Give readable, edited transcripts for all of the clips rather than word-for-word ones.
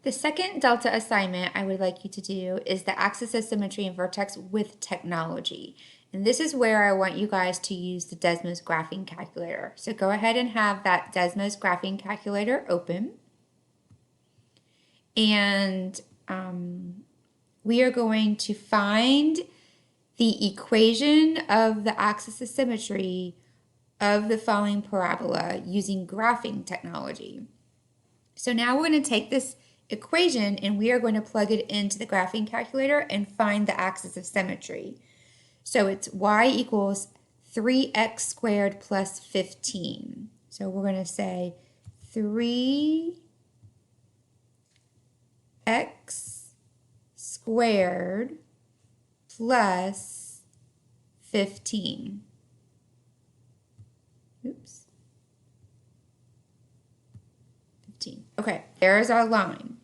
The second delta assignment I would like you to do is the axis of symmetry in Vertex with technology. And this is where I want you guys to use the Desmos graphing calculator. So go ahead and have that Desmos graphing calculator open. And we are going to find the equation of the axis of symmetry of the following parabola using graphing technology. So now we're going to take this equation and we are going to plug it into the graphing calculator and find the axis of symmetry. So it's y equals 3x squared plus 15. So we're going to say 3x squared plus 15. Oops. 15. Okay, there's our line.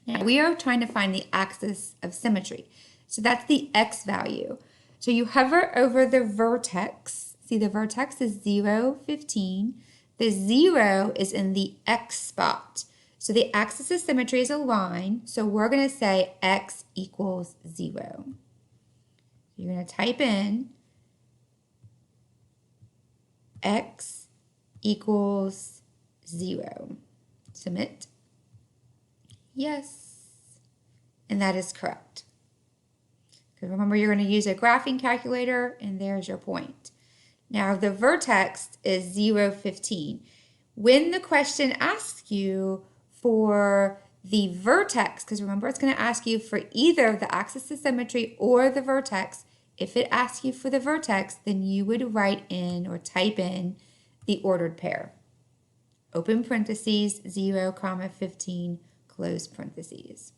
Now we are trying to find the axis of symmetry. So that's the x value. So you hover over the vertex. See, the vertex is 0, 15. The 0 is in the x spot. So the axis of symmetry is a line. So we're going to say x equals 0. You're going to type in x equals 0. Submit. Yes. And that is correct. Because remember, you're going to use a graphing calculator, and there's your point. Now, the vertex is 0, 15. When the question asks you for the vertex, because remember, it's going to ask you for either the axis of symmetry or the vertex. If it asks you for the vertex, then you would write in or type in the ordered pair. Open parentheses, 0, 15, close parentheses.